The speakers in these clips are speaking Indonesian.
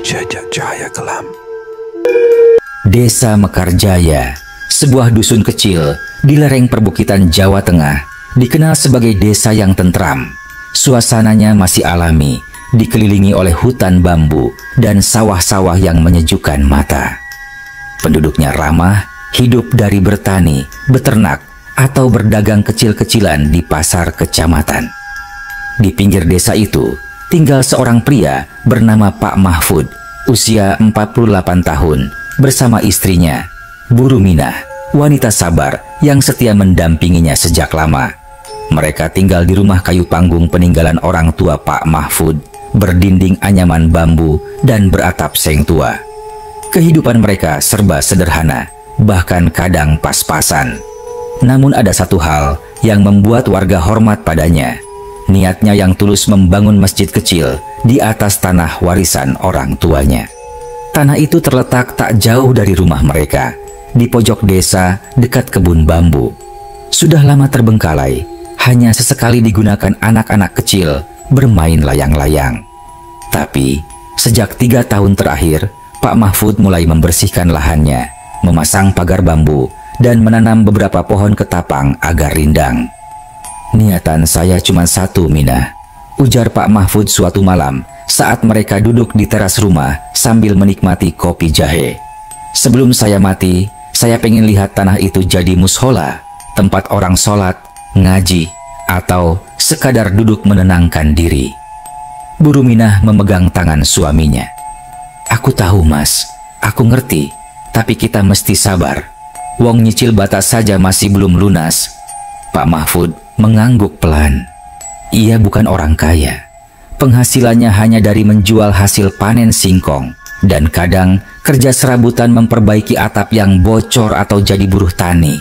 jejak cahaya kelam. Desa Mekarjaya, sebuah dusun kecil di lereng perbukitan Jawa Tengah, dikenal sebagai desa yang tentram. Suasananya masih alami, dikelilingi oleh hutan bambu dan sawah-sawah yang menyejukkan mata. Penduduknya ramah, hidup dari bertani, beternak, atau berdagang kecil-kecilan di pasar kecamatan. Di pinggir desa itu, tinggal seorang pria bernama Pak Mahfud, usia 48 tahun, bersama istrinya, Bu Ruminah, wanita sabar yang setia mendampinginya sejak lama. Mereka tinggal di rumah kayu panggung peninggalan orang tua Pak Mahfud, berdinding anyaman bambu dan beratap seng tua. Kehidupan mereka serba sederhana, bahkan kadang pas-pasan. Namun ada satu hal yang membuat warga hormat padanya. Niatnya yang tulus membangun masjid kecil di atas tanah warisan orang tuanya. Tanah itu terletak tak jauh dari rumah mereka, di pojok desa dekat kebun bambu. Sudah lama terbengkalai, hanya sesekali digunakan anak-anak kecil bermain layang-layang. Tapi sejak 3 tahun terakhir, Pak Mahfud mulai membersihkan lahannya, memasang pagar bambu, dan menanam beberapa pohon ketapang agar rindang. "Niatan saya cuma satu, Minah," ujar Pak Mahfud suatu malam saat mereka duduk di teras rumah sambil menikmati kopi jahe. "Sebelum saya mati, saya pengen lihat tanah itu jadi mushola, tempat orang sholat, ngaji, atau sekadar duduk menenangkan diri." Bu Ruminah memegang tangan suaminya. "Aku tahu, Mas, aku ngerti, tapi kita mesti sabar. Wong nyicil batas saja masih belum lunas." Pak Mahfud mengangguk pelan. Ia bukan orang kaya. Penghasilannya hanya dari menjual hasil panen singkong, dan kadang kerja serabutan memperbaiki atap yang bocor atau jadi buruh tani.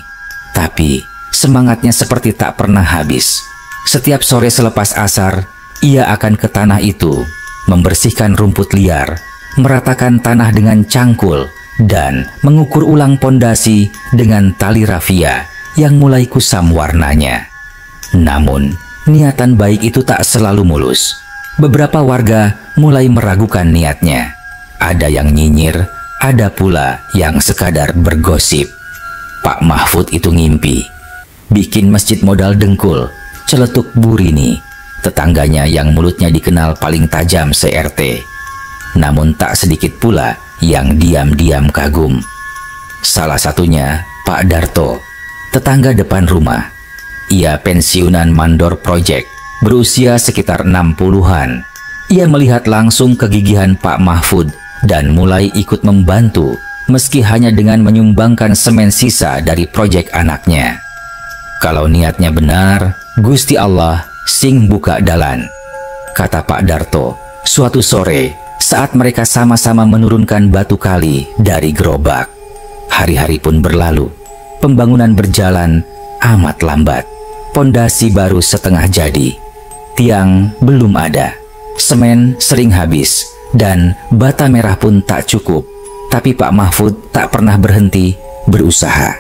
Tapi semangatnya seperti tak pernah habis. Setiap sore selepas asar, ia akan ke tanah itu, membersihkan rumput liar, meratakan tanah dengan cangkul, dan mengukur ulang pondasi dengan tali rafia yang mulai kusam warnanya. Namun, niatan baik itu tak selalu mulus. Beberapa warga mulai meragukan niatnya. Ada yang nyinyir, ada pula yang sekadar bergosip. Pak Mahfud itu ngimpi bikin masjid modal dengkul, celetuk Bu Rini, tetangganya yang mulutnya dikenal paling tajam se-RT. Namun tak sedikit pula yang diam-diam kagum. Salah satunya Pak Darto, tetangga depan rumah. Ia pensiunan mandor proyek, berusia sekitar 60-an. Ia melihat langsung kegigihan Pak Mahfud dan mulai ikut membantu, meski hanya dengan menyumbangkan semen sisa dari proyek anaknya. "Kalau niatnya benar, Gusti Allah sing buka dalan," kata Pak Darto suatu sore saat mereka sama-sama menurunkan batu kali dari gerobak. Hari-hari pun berlalu. Pembangunan berjalan amat lambat. Pondasi baru setengah jadi. Tiang belum ada. Semen sering habis dan bata merah pun tak cukup. Tapi Pak Mahfud tak pernah berhenti berusaha.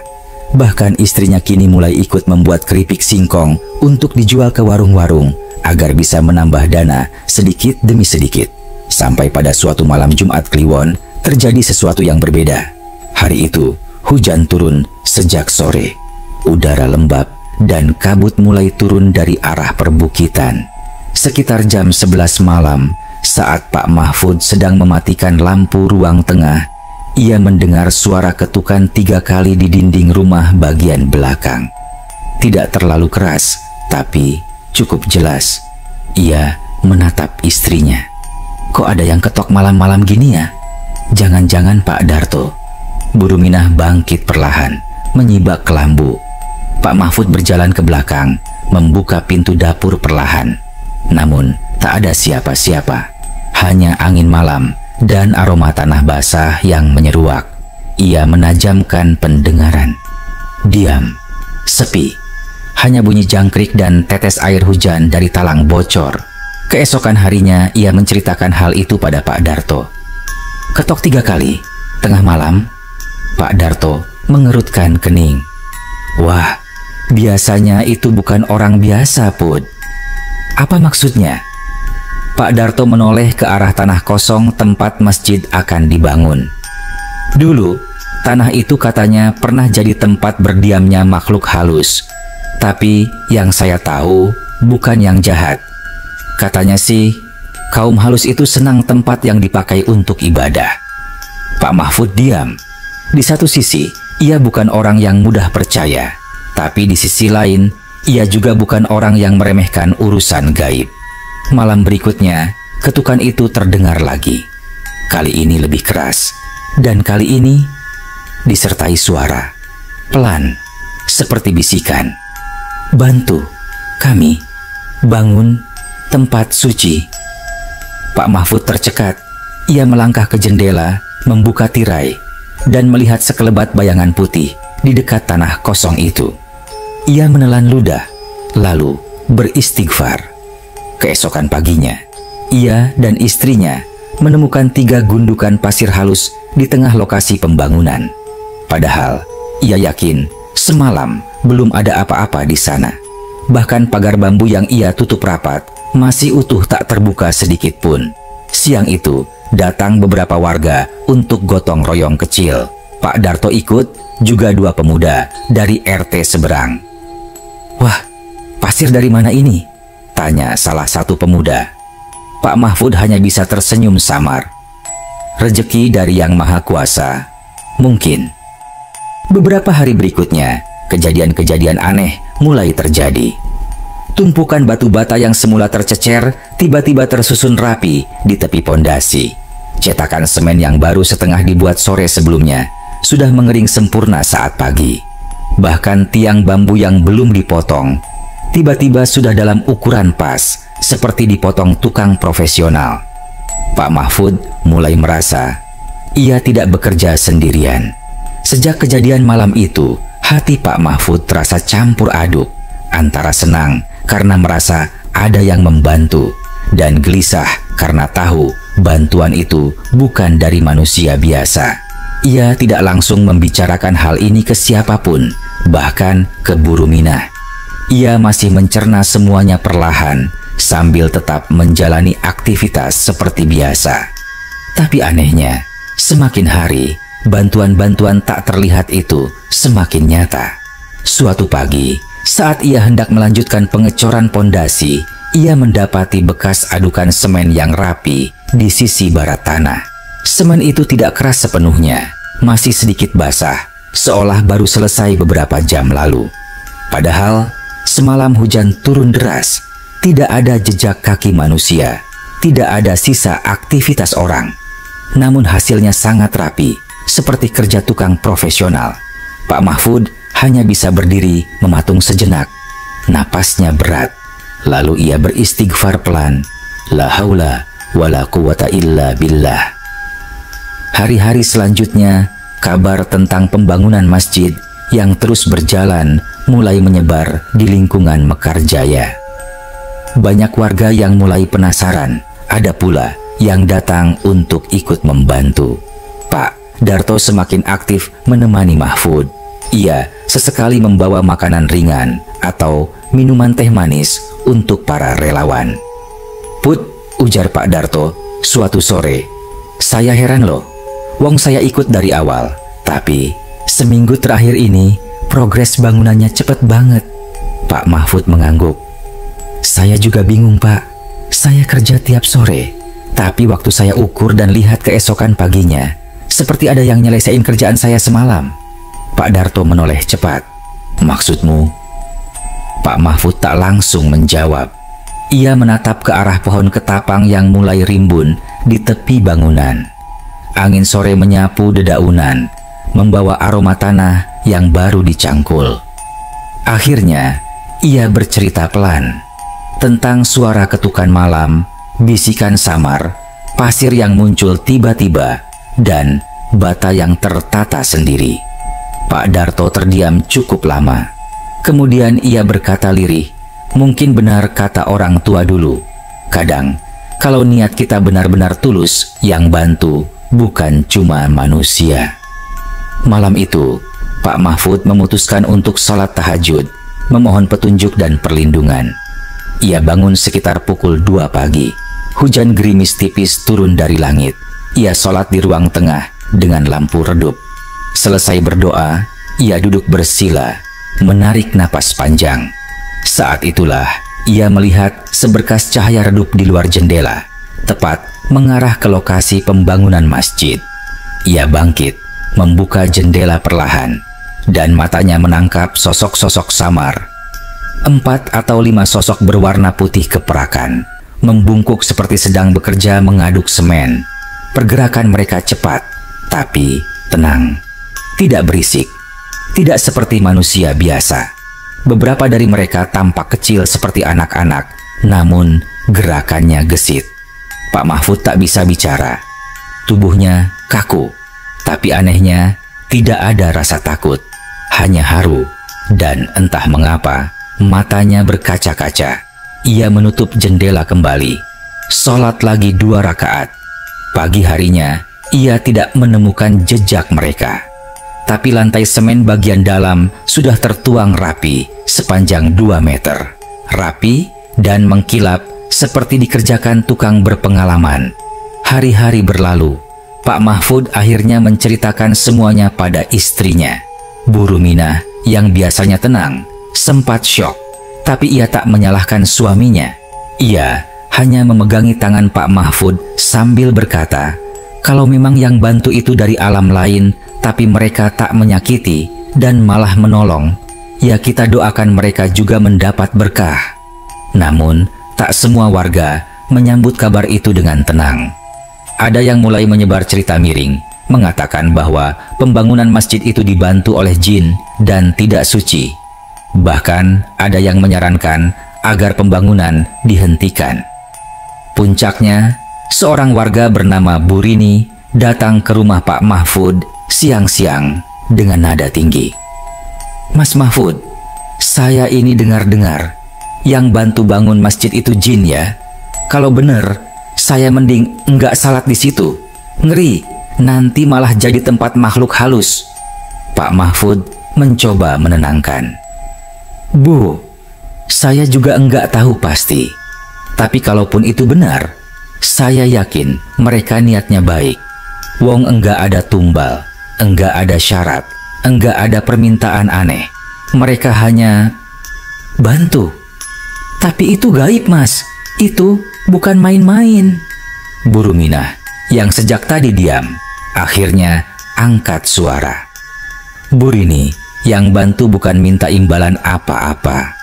Bahkan istrinya kini mulai ikut membuat keripik singkong untuk dijual ke warung-warung agar bisa menambah dana sedikit demi sedikit. Sampai pada suatu malam Jumat Kliwon terjadi sesuatu yang berbeda. Hari itu hujan turun sejak sore. Udara lembab dan kabut mulai turun dari arah perbukitan. Sekitar jam 11 malam, saat Pak Mahfud sedang mematikan lampu ruang tengah, ia mendengar suara ketukan 3 kali di dinding rumah bagian belakang. Tidak terlalu keras, tapi cukup jelas. Ia menatap istrinya. "Kok ada yang ketok malam-malam gini ya? Jangan-jangan Pak Darto." Bu Ruminah bangkit perlahan, menyibak kelambu. Pak Mahfud berjalan ke belakang, membuka pintu dapur perlahan. Namun tak ada siapa-siapa, hanya angin malam dan aroma tanah basah yang menyeruak. Ia menajamkan pendengaran. Diam, sepi, hanya bunyi jangkrik dan tetes air hujan dari talang bocor. Keesokan harinya ia menceritakan hal itu pada Pak Darto. "Ketok 3 kali, tengah malam." Pak Darto mengerutkan kening. "Wah, biasanya itu bukan orang biasa, Pud." "Apa maksudnya?" Pak Darto menoleh ke arah tanah kosong tempat masjid akan dibangun. Dulu, tanah itu katanya pernah jadi tempat berdiamnya makhluk halus. Tapi yang saya tahu bukan yang jahat. Katanya sih, kaum halus itu senang tempat yang dipakai untuk ibadah. Pak Mahfud diam. Di satu sisi, ia bukan orang yang mudah percaya. Tapi di sisi lain, ia juga bukan orang yang meremehkan urusan gaib. Malam berikutnya, ketukan itu terdengar lagi. Kali ini lebih keras. Dan kali ini disertai suara pelan, seperti bisikan. "Bantu kami bangun tempat suci." Pak Mahfud tercekat. Ia melangkah ke jendela, membuka tirai, dan melihat sekelebat bayangan putih di dekat tanah kosong itu. Ia menelan ludah, lalu beristighfar. Keesokan paginya, ia dan istrinya menemukan 3 gundukan pasir halus di tengah lokasi pembangunan. Padahal, ia yakin semalam belum ada apa-apa di sana. Bahkan pagar bambu yang ia tutup rapat masih utuh, tak terbuka sedikit pun. Siang itu, datang beberapa warga untuk gotong royong kecil. Pak Darto ikut, juga 2 pemuda dari RT seberang. "Wah, pasir dari mana ini?" tanya salah satu pemuda. Pak Mahfud hanya bisa tersenyum samar. "Rezeki dari Yang Maha Kuasa, mungkin." Beberapa hari berikutnya, kejadian-kejadian aneh mulai terjadi. Tumpukan batu bata yang semula tercecer tiba-tiba tersusun rapi di tepi pondasi. Cetakan semen yang baru setengah dibuat sore sebelumnya sudah mengering sempurna saat pagi. Bahkan tiang bambu yang belum dipotong tiba-tiba sudah dalam ukuran pas, seperti dipotong tukang profesional. Pak Mahfud mulai merasa ia tidak bekerja sendirian. Sejak kejadian malam itu, hati Pak Mahfud terasa campur aduk, antara senang karena merasa ada yang membantu, dan gelisah karena tahu bantuan itu bukan dari manusia biasa. Ia tidak langsung membicarakan hal ini ke siapapun, bahkan ke Bu Ruminah. Ia masih mencerna semuanya perlahan, sambil tetap menjalani aktivitas seperti biasa. Tapi anehnya, semakin hari, bantuan-bantuan tak terlihat itu semakin nyata. Suatu pagi, saat ia hendak melanjutkan pengecoran pondasi, ia mendapati bekas adukan semen yang rapi di sisi barat tanah. Semen itu tidak keras sepenuhnya, masih sedikit basah, seolah baru selesai beberapa jam lalu. Padahal, semalam hujan turun deras, tidak ada jejak kaki manusia, tidak ada sisa aktivitas orang. Namun hasilnya sangat rapi, seperti kerja tukang profesional. Pak Mahfud hanya bisa berdiri mematung sejenak. Napasnya berat, lalu ia beristighfar pelan. La haula wala quwata illa billah. Hari-hari selanjutnya, kabar tentang pembangunan masjid yang terus berjalan mulai menyebar di lingkungan Mekarjaya. Banyak warga yang mulai penasaran, ada pula yang datang untuk ikut membantu. Pak Darto semakin aktif menemani Mahfud. Ia sesekali membawa makanan ringan atau minuman teh manis untuk para relawan. "Put," ujar Pak Darto suatu sore, "saya heran loh, wong saya ikut dari awal, tapi seminggu terakhir ini progres bangunannya cepet banget." Pak Mahfud mengangguk. "Saya juga bingung, Pak. Saya kerja tiap sore, tapi waktu saya ukur dan lihat keesokan paginya, seperti ada yang nyelesain kerjaan saya semalam." Pak Darto menoleh cepat. "Maksudmu?" Pak Mahfud tak langsung menjawab. Ia menatap ke arah pohon ketapang yang mulai rimbun di tepi bangunan. Angin sore menyapu dedaunan, membawa aroma tanah yang baru dicangkul. Akhirnya, ia bercerita pelan tentang suara ketukan malam, bisikan samar, pasir yang muncul tiba-tiba, dan bata yang tertata sendiri. Pak Darto terdiam cukup lama. Kemudian ia berkata lirih, "Mungkin benar kata orang tua dulu. Kadang, kalau niat kita benar-benar tulus, yang bantu bukan cuma manusia." Malam itu, Pak Mahfud memutuskan untuk sholat tahajud, memohon petunjuk dan perlindungan. Ia bangun sekitar pukul 2 pagi. hujan gerimis tipis turun dari langit. Ia sholat di ruang tengah dengan lampu redup. Selesai berdoa, ia duduk bersila, menarik napas panjang. Saat itulah ia melihat seberkas cahaya redup di luar jendela, tepat mengarah ke lokasi pembangunan masjid. Ia bangkit, membuka jendela perlahan, dan matanya menangkap sosok-sosok samar. 4 atau 5 sosok berwarna putih keperakan, membungkuk seperti sedang bekerja mengaduk semen. Pergerakan mereka cepat, tapi tenang. Tidak berisik, tidak seperti manusia biasa. Beberapa dari mereka tampak kecil seperti anak-anak, namun gerakannya gesit. Pak Mahfud tak bisa bicara. Tubuhnya kaku, tapi anehnya tidak ada rasa takut, hanya haru. Dan entah mengapa, matanya berkaca-kaca. Ia menutup jendela kembali. Sholat lagi 2 rakaat. Pagi harinya, ia tidak menemukan jejak mereka. Tapi lantai semen bagian dalam sudah tertuang rapi sepanjang 2 meter. Rapi dan mengkilap seperti dikerjakan tukang berpengalaman. Hari-hari berlalu. Pak Mahfud akhirnya menceritakan semuanya pada istrinya. Bu Ruminah yang biasanya tenang sempat syok. Tapi ia tak menyalahkan suaminya. Ia hanya memegangi tangan Pak Mahfud sambil berkata, kalau memang yang bantu itu dari alam lain, tapi mereka tak menyakiti dan malah menolong, ya kita doakan mereka juga mendapat berkah. Namun, tak semua warga menyambut kabar itu dengan tenang. Ada yang mulai menyebar cerita miring, mengatakan bahwa pembangunan masjid itu dibantu oleh jin dan tidak suci. Bahkan ada yang menyarankan agar pembangunan dihentikan. Puncaknya, seorang warga bernama Bu Rini datang ke rumah Pak Mahfud siang-siang dengan nada tinggi. Mas Mahfud, saya ini dengar-dengar yang bantu bangun masjid itu jin ya. Kalau bener, saya mending enggak salat di situ. Ngeri, nanti malah jadi tempat makhluk halus. Pak Mahfud mencoba menenangkan. Bu, saya juga enggak tahu pasti. Tapi kalaupun itu benar, saya yakin mereka niatnya baik. Wong enggak ada tumbal, enggak ada syarat, enggak ada permintaan aneh. Mereka hanya bantu. Tapi itu gaib, Mas. Itu bukan main-main. Bu Ruminah yang sejak tadi diam, akhirnya angkat suara. Bu Rini, yang bantu bukan minta imbalan apa-apa.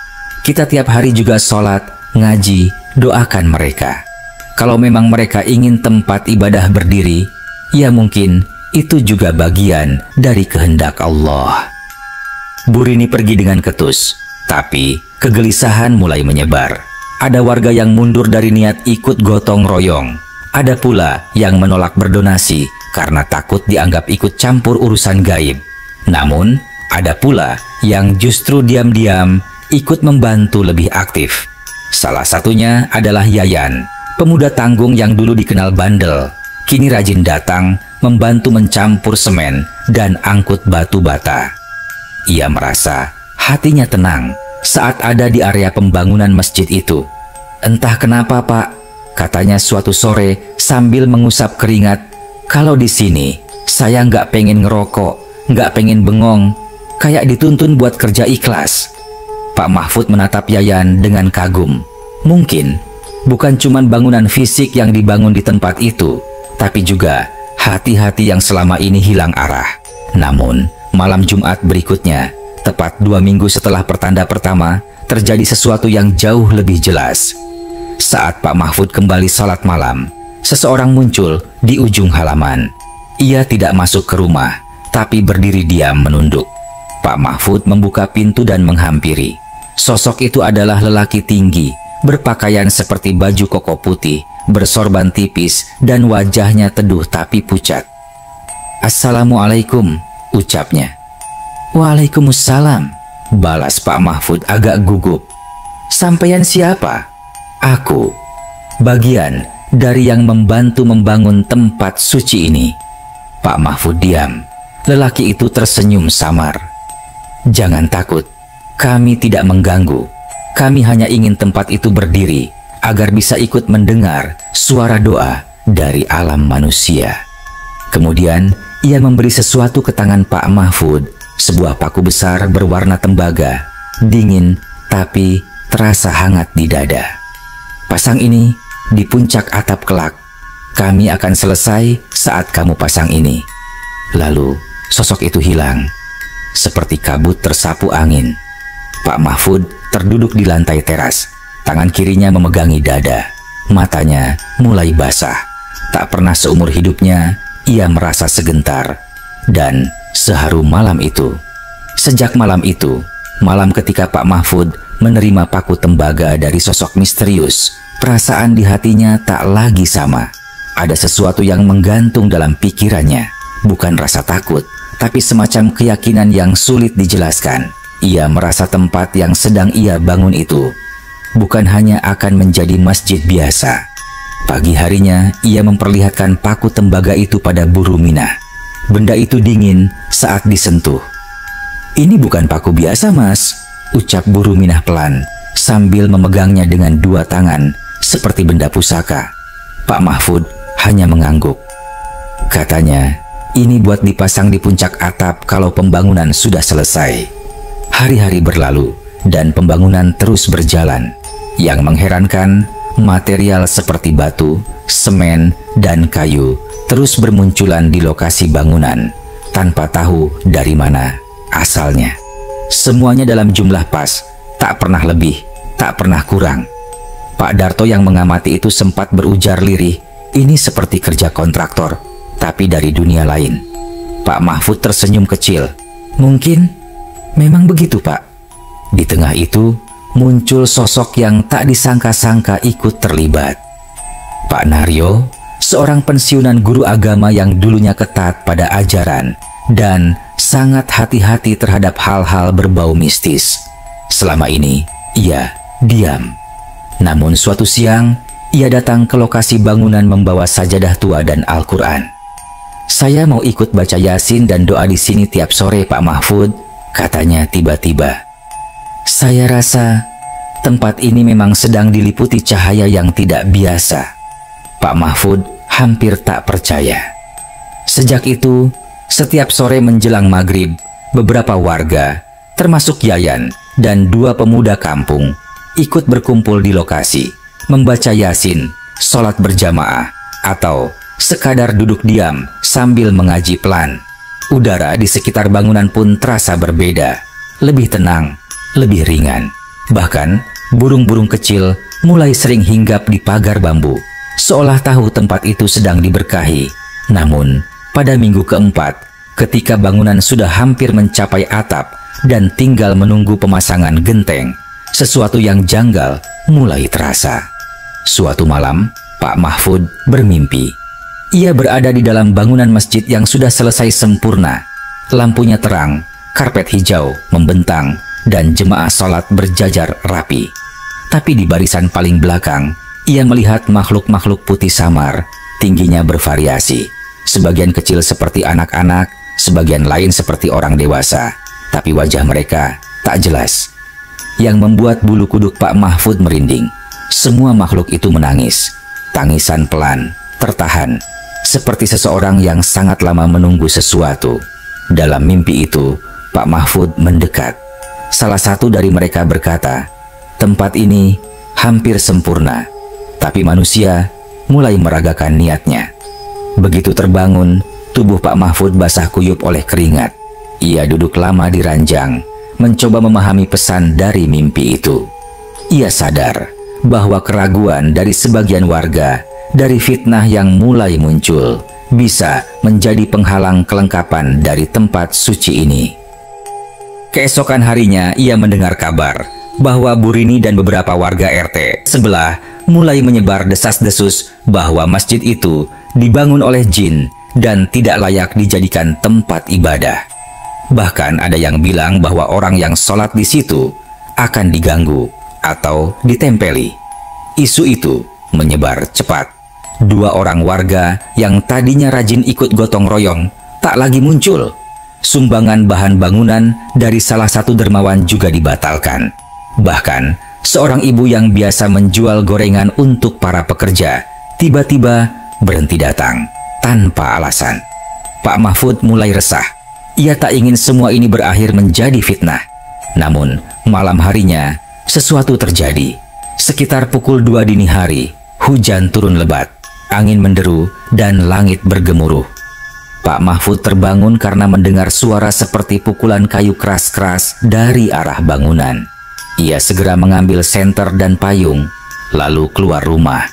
Kita tiap hari juga sholat, ngaji, doakan mereka. Kalau memang mereka ingin tempat ibadah berdiri, ya mungkin itu juga bagian dari kehendak Allah. Bu Rini pergi dengan ketus, tapi kegelisahan mulai menyebar. Ada warga yang mundur dari niat ikut gotong royong. Ada pula yang menolak berdonasi karena takut dianggap ikut campur urusan gaib. Namun, ada pula yang justru diam-diam ikut membantu lebih aktif. Salah satunya adalah Yayan, pemuda tanggung yang dulu dikenal bandel. Kini rajin datang membantu mencampur semen dan angkut batu bata. Ia merasa hatinya tenang saat ada di area pembangunan masjid itu. Entah kenapa, Pak, katanya suatu sore sambil mengusap keringat, kalau di sini saya nggak pengen ngerokok, nggak pengen bengong, kayak dituntun buat kerja ikhlas. Pak Mahfud menatap Yayan dengan kagum. Mungkin bukan cuma bangunan fisik yang dibangun di tempat itu, tapi juga hati-hati yang selama ini hilang arah. Namun, malam Jumat berikutnya, tepat 2 minggu setelah pertanda pertama, terjadi sesuatu yang jauh lebih jelas. Saat Pak Mahfud kembali salat malam, seseorang muncul di ujung halaman. Ia tidak masuk ke rumah, tapi berdiri diam menunduk. Pak Mahfud membuka pintu dan menghampiri. Sosok itu adalah lelaki tinggi, berpakaian seperti baju koko putih, bersorban tipis, dan wajahnya teduh tapi pucat. "Assalamualaikum," ucapnya. "Waalaikumsalam," balas Pak Mahfud agak gugup. "Sampeyan siapa?" "Aku, bagian dari yang membantu membangun tempat suci ini." Pak Mahfud diam. Lelaki itu tersenyum samar. "Jangan takut, kami tidak mengganggu. Kami hanya ingin tempat itu berdiri agar bisa ikut mendengar suara doa dari alam manusia. Kemudian ia memberi sesuatu ke tangan Pak Mahfud, sebuah paku besar berwarna tembaga, dingin tapi terasa hangat di dada. Pasang ini di puncak atap kelak. Kami akan selesai saat kamu pasang ini. Lalu sosok itu hilang, seperti kabut tersapu angin. Pak Mahfud terduduk di lantai teras, tangan kirinya memegangi dada. Matanya mulai basah. Tak pernah seumur hidupnya ia merasa segentar dan seharu malam itu. Sejak malam itu, malam ketika Pak Mahfud menerima paku tembaga dari sosok misterius, perasaan di hatinya tak lagi sama. Ada sesuatu yang menggantung dalam pikirannya. Bukan rasa takut, tapi semacam keyakinan yang sulit dijelaskan. Ia merasa tempat yang sedang ia bangun itu bukan hanya akan menjadi masjid biasa. Pagi harinya, ia memperlihatkan paku tembaga itu pada Bu Ruminah. Benda itu dingin saat disentuh. "Ini bukan paku biasa, Mas," ucap Bu Ruminah pelan, sambil memegangnya dengan dua tangan, seperti benda pusaka. Pak Mahfud hanya mengangguk. Katanya, ini buat dipasang di puncak atap kalau pembangunan sudah selesai. Hari-hari berlalu, dan pembangunan terus berjalan. Yang mengherankan, material seperti batu, semen, dan kayu terus bermunculan di lokasi bangunan tanpa tahu dari mana asalnya. Semuanya dalam jumlah pas, tak pernah lebih, tak pernah kurang. Pak Darto yang mengamati itu sempat berujar lirih, ini seperti kerja kontraktor, tapi dari dunia lain. Pak Mahfud tersenyum kecil. "Mungkin memang begitu, Pak." Di tengah itu, muncul sosok yang tak disangka-sangka ikut terlibat. Pak Naryo, seorang pensiunan guru agama yang dulunya ketat pada ajaran dan sangat hati-hati terhadap hal-hal berbau mistis. Selama ini, ia diam. Namun suatu siang, ia datang ke lokasi bangunan membawa sajadah tua dan Al-Quran. "Saya mau ikut baca Yasin dan doa di sini tiap sore, Pak Mahfud," katanya tiba-tiba. "Saya rasa tempat ini memang sedang diliputi cahaya yang tidak biasa." Pak Mahfud hampir tak percaya. Sejak itu, setiap sore menjelang maghrib, beberapa warga, termasuk Yayan dan dua pemuda kampung, ikut berkumpul di lokasi, membaca Yasin, sholat berjamaah, atau sekadar duduk diam sambil mengaji pelan. Udara di sekitar bangunan pun terasa berbeda, lebih tenang, lebih ringan. Bahkan, burung-burung kecil mulai sering hinggap di pagar bambu, seolah tahu tempat itu sedang diberkahi. Namun, pada minggu keempat, ketika bangunan sudah hampir mencapai atap dan tinggal menunggu pemasangan genteng, sesuatu yang janggal mulai terasa. Suatu malam, Pak Mahfud bermimpi. Ia berada di dalam bangunan masjid yang sudah selesai sempurna. Lampunya terang, karpet hijau membentang, dan jemaah sholat berjajar rapi. Tapi di barisan paling belakang, ia melihat makhluk-makhluk putih samar, tingginya bervariasi. Sebagian kecil seperti anak-anak, sebagian lain seperti orang dewasa, tapi wajah mereka tak jelas. Yang membuat bulu kuduk Pak Mahfud merinding. Semua makhluk itu menangis. Tangisan pelan, tertahan, seperti seseorang yang sangat lama menunggu sesuatu. Dalam mimpi itu, Pak Mahfud mendekat. Salah satu dari mereka berkata, "Tempat ini hampir sempurna, tapi manusia mulai meragakan niatnya." Begitu terbangun, tubuh Pak Mahfud basah kuyup oleh keringat. Ia duduk lama di ranjang, mencoba memahami pesan dari mimpi itu. Ia sadar bahwa keraguan dari sebagian warga, dari fitnah yang mulai muncul, bisa menjadi penghalang kelengkapan dari tempat suci ini. Keesokan harinya, ia mendengar kabar bahwa Bu Rini dan beberapa warga RT sebelah mulai menyebar desas-desus bahwa masjid itu dibangun oleh jin dan tidak layak dijadikan tempat ibadah. Bahkan ada yang bilang bahwa orang yang sholat di situ akan diganggu atau ditempeli. Isu itu menyebar cepat. Dua orang warga yang tadinya rajin ikut gotong royong tak lagi muncul. Sumbangan bahan bangunan dari salah satu dermawan juga dibatalkan. Bahkan, seorang ibu yang biasa menjual gorengan untuk para pekerja tiba-tiba berhenti datang tanpa alasan. Pak Mahfud mulai resah. Ia tak ingin semua ini berakhir menjadi fitnah. Namun, malam harinya, sesuatu terjadi. Sekitar pukul 2 dini hari, hujan turun lebat, angin menderu, dan langit bergemuruh. Pak Mahfud terbangun karena mendengar suara seperti pukulan kayu keras-keras dari arah bangunan. Ia segera mengambil senter dan payung, lalu keluar rumah.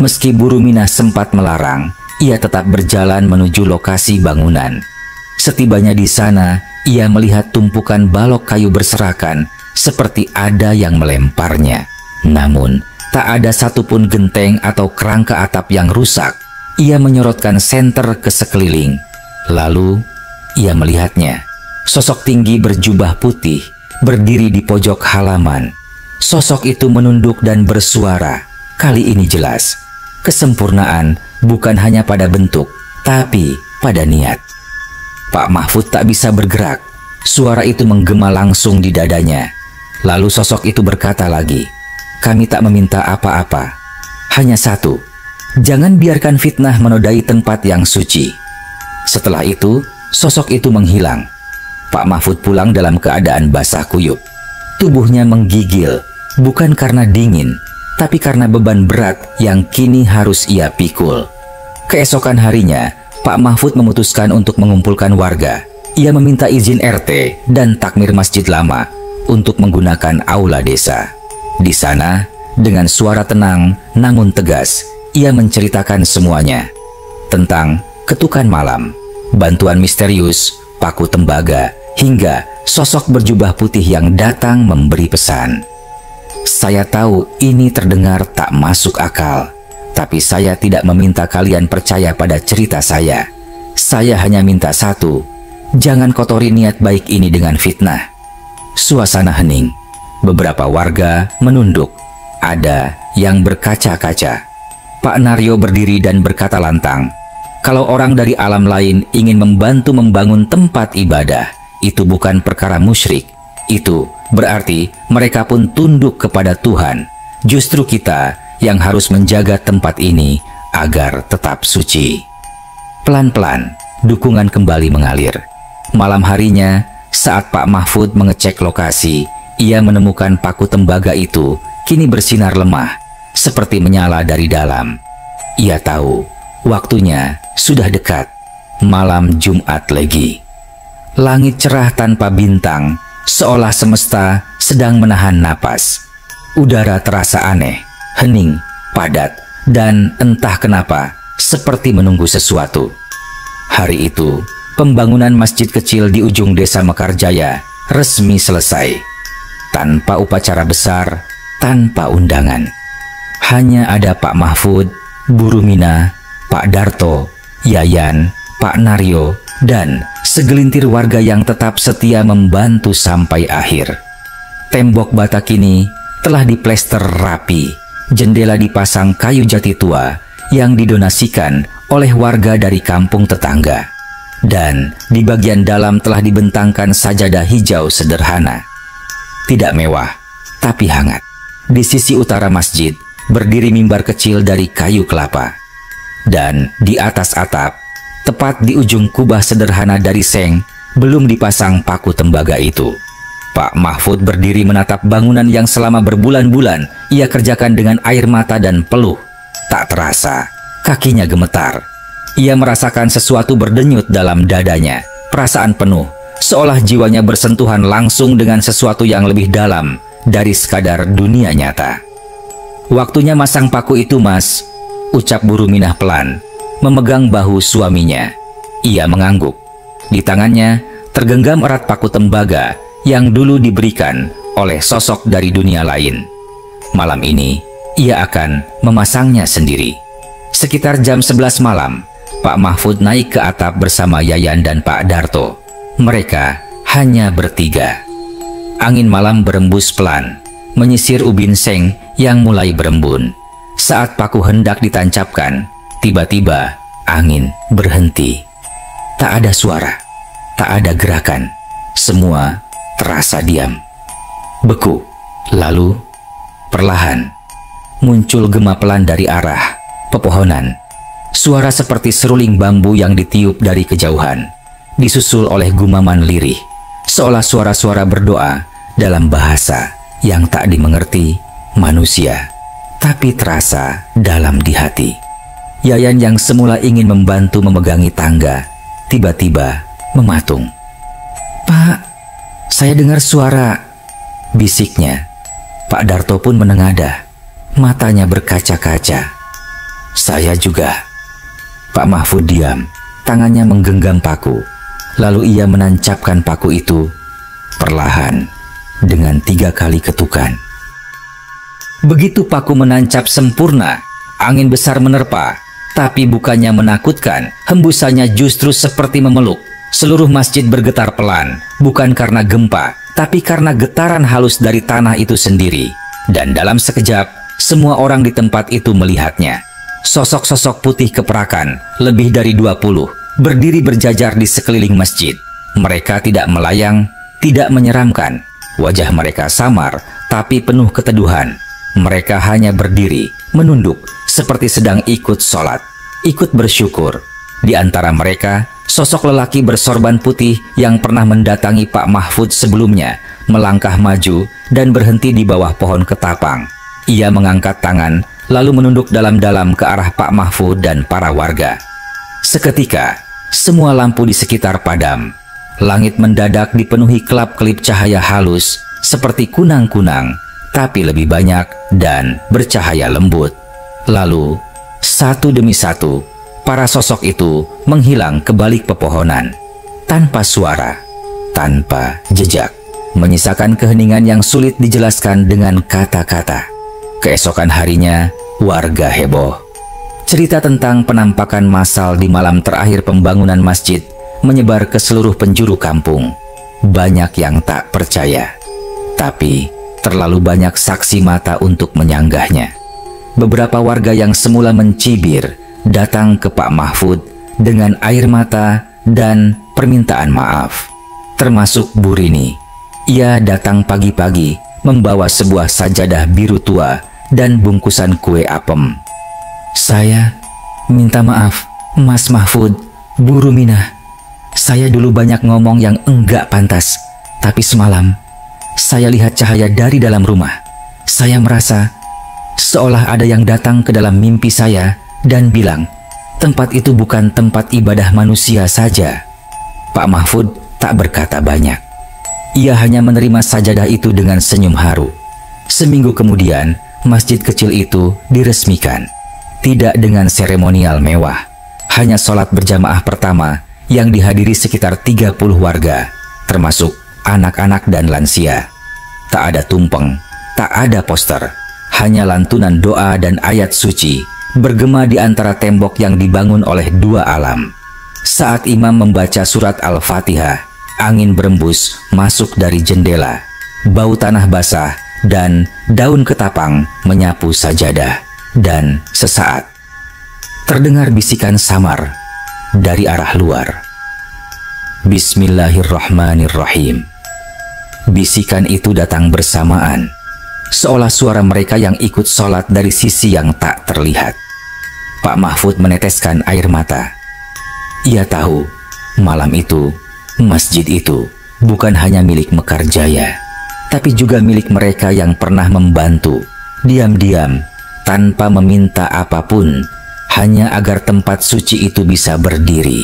Meski Bu Ruminah sempat melarang, ia tetap berjalan menuju lokasi bangunan. Setibanya di sana, ia melihat tumpukan balok kayu berserakan seperti ada yang melemparnya. Namun, tak ada satupun genteng atau kerangka atap yang rusak. Ia menyorotkan senter ke sekeliling. Lalu, ia melihatnya. Sosok tinggi berjubah putih berdiri di pojok halaman. Sosok itu menunduk dan bersuara. Kali ini jelas. Kesempurnaan bukan hanya pada bentuk, tapi pada niat. Pak Mahfud tak bisa bergerak. Suara itu menggema langsung di dadanya. Lalu sosok itu berkata lagi, "Kami tak meminta apa-apa. Hanya satu, jangan biarkan fitnah menodai tempat yang suci." Setelah itu, sosok itu menghilang. Pak Mahfud pulang dalam keadaan basah kuyup. Tubuhnya menggigil, bukan karena dingin, tapi karena beban berat yang kini harus ia pikul. Keesokan harinya, Pak Mahfud memutuskan untuk mengumpulkan warga. Ia meminta izin RT dan takmir masjid lama untuk menggunakan aula desa. Di sana, dengan suara tenang namun tegas, ia menceritakan semuanya. Tentang ketukan malam, bantuan misterius, paku tembaga, hingga sosok berjubah putih yang datang memberi pesan. Saya tahu ini terdengar tak masuk akal, tapi saya tidak meminta kalian percaya pada cerita saya. Saya hanya minta satu, jangan kotori niat baik ini dengan fitnah. Suasana hening. Beberapa warga menunduk. Ada yang berkaca-kaca. Pak Naryo berdiri dan berkata lantang, "Kalau orang dari alam lain ingin membantu membangun tempat ibadah, itu bukan perkara musyrik. Itu berarti mereka pun tunduk kepada Tuhan. Justru kita yang harus menjaga tempat ini agar tetap suci." Pelan-pelan, dukungan kembali mengalir. Malam harinya, saat Pak Mahfud mengecek lokasi, ia menemukan paku tembaga itu kini bersinar lemah, seperti menyala dari dalam. Ia tahu, waktunya sudah dekat. Malam Jumat Legi. Langit cerah tanpa bintang, seolah semesta sedang menahan napas. Udara terasa aneh, hening, padat, dan entah kenapa, seperti menunggu sesuatu. Hari itu, pembangunan masjid kecil di ujung desa Mekarjaya resmi selesai. Tanpa upacara besar, tanpa undangan. Hanya ada Pak Mahfud, Bu Ruminah, Pak Darto, Yayan, Pak Naryo, dan segelintir warga yang tetap setia membantu sampai akhir. Tembok bata kini telah diplester rapi, jendela dipasang kayu jati tua yang didonasikan oleh warga dari kampung tetangga. Dan di bagian dalam telah dibentangkan sajadah hijau sederhana. Tidak mewah, tapi hangat. Di sisi utara masjid berdiri mimbar kecil dari kayu kelapa. Dan di atas atap, tepat di ujung kubah sederhana dari seng, belum dipasang paku tembaga itu. Pak Mahfud berdiri menatap bangunan yang selama berbulan-bulan ia kerjakan dengan air mata dan peluh. Tak terasa, kakinya gemetar. Ia merasakan sesuatu berdenyut dalam dadanya, perasaan penuh, seolah jiwanya bersentuhan langsung dengan sesuatu yang lebih dalam dari sekadar dunia nyata. "Waktunya masang paku itu, Mas," ucap Bu Ruminah pelan, memegang bahu suaminya. Ia mengangguk. Di tangannya tergenggam erat paku tembaga yang dulu diberikan oleh sosok dari dunia lain. Malam ini, ia akan memasangnya sendiri. Sekitar jam 11 malam, Pak Mahfud naik ke atap bersama Yayan dan Pak Darto. Mereka hanya bertiga. Angin malam berembus pelan, menyisir ubin seng yang mulai berembun. Saat paku hendak ditancapkan, tiba-tiba angin berhenti. Tak ada suara, tak ada gerakan. Semua terasa diam. Beku. Lalu, perlahan, muncul gema pelan dari arah pepohonan. Suara seperti seruling bambu yang ditiup dari kejauhan, disusul oleh gumaman lirih, seolah suara-suara berdoa dalam bahasa yang tak dimengerti manusia, tapi terasa dalam di hati. Yayan yang semula ingin membantu memegangi tangga, tiba-tiba mematung. "Pak, saya dengar suara," bisiknya. Pak Darto pun menengadah, matanya berkaca-kaca. "Saya juga." Pak Mahfud diam, tangannya menggenggam paku. Lalu ia menancapkan paku itu perlahan dengan 3 kali ketukan. Begitu paku menancap sempurna, angin besar menerpa. Tapi bukannya menakutkan, hembusannya justru seperti memeluk. Seluruh masjid bergetar pelan, bukan karena gempa, tapi karena getaran halus dari tanah itu sendiri. Dan dalam sekejap, semua orang di tempat itu melihatnya. Sosok-sosok putih keperakan, lebih dari 20, berdiri berjajar di sekeliling masjid. Mereka tidak melayang, tidak menyeramkan. Wajah mereka samar, tapi penuh keteduhan. Mereka hanya berdiri, menunduk, seperti sedang ikut sholat, ikut bersyukur. Di antara mereka, sosok lelaki bersorban putih yang pernah mendatangi Pak Mahfud sebelumnya, melangkah maju dan berhenti di bawah pohon ketapang. Ia mengangkat tangan, lalu menunduk dalam-dalam ke arah Pak Mahfud dan para warga. Seketika, semua lampu di sekitar padam. Langit mendadak dipenuhi kelap-kelip cahaya halus, seperti kunang-kunang, tapi lebih banyak dan bercahaya lembut. Lalu, satu demi satu, para sosok itu menghilang ke balik pepohonan, tanpa suara, tanpa jejak, menyisakan keheningan yang sulit dijelaskan dengan kata-kata. Keesokan harinya, warga heboh. Cerita tentang penampakan massal di malam terakhir pembangunan masjid menyebar ke seluruh penjuru kampung. Banyak yang tak percaya, tapi terlalu banyak saksi mata untuk menyanggahnya. Beberapa warga yang semula mencibir datang ke Pak Mahfud dengan air mata dan permintaan maaf. Termasuk Bu Rini. Ia datang pagi-pagi membawa sebuah sajadah biru tua dan bungkusan kue apem. "Saya minta maaf, Mas Mahfud, Bu Ruminah. Saya dulu banyak ngomong yang enggak pantas, tapi semalam saya lihat cahaya dari dalam rumah. Saya merasa seolah ada yang datang ke dalam mimpi saya dan bilang, tempat itu bukan tempat ibadah manusia saja." Pak Mahfud tak berkata banyak. Ia hanya menerima sajadah itu dengan senyum haru. Seminggu kemudian, masjid kecil itu diresmikan. Tidak dengan seremonial mewah, hanya sholat berjamaah pertama yang dihadiri sekitar 30 warga, termasuk anak-anak dan lansia. Tak ada tumpeng, tak ada poster, hanya lantunan doa dan ayat suci bergema di antara tembok yang dibangun oleh 2 alam. Saat imam membaca surat Al-Fatihah, angin berembus masuk dari jendela. Bau tanah basah dan daun ketapang menyapu sajadah. Dan sesaat, terdengar bisikan samar dari arah luar. "Bismillahirrahmanirrahim." Bisikan itu datang bersamaan, seolah suara mereka yang ikut sholat dari sisi yang tak terlihat. Pak Mahfud meneteskan air mata. Ia tahu, malam itu, masjid itu bukan hanya milik Mekarjaya, tapi juga milik mereka yang pernah membantu, diam-diam, tanpa meminta apapun, hanya agar tempat suci itu bisa berdiri.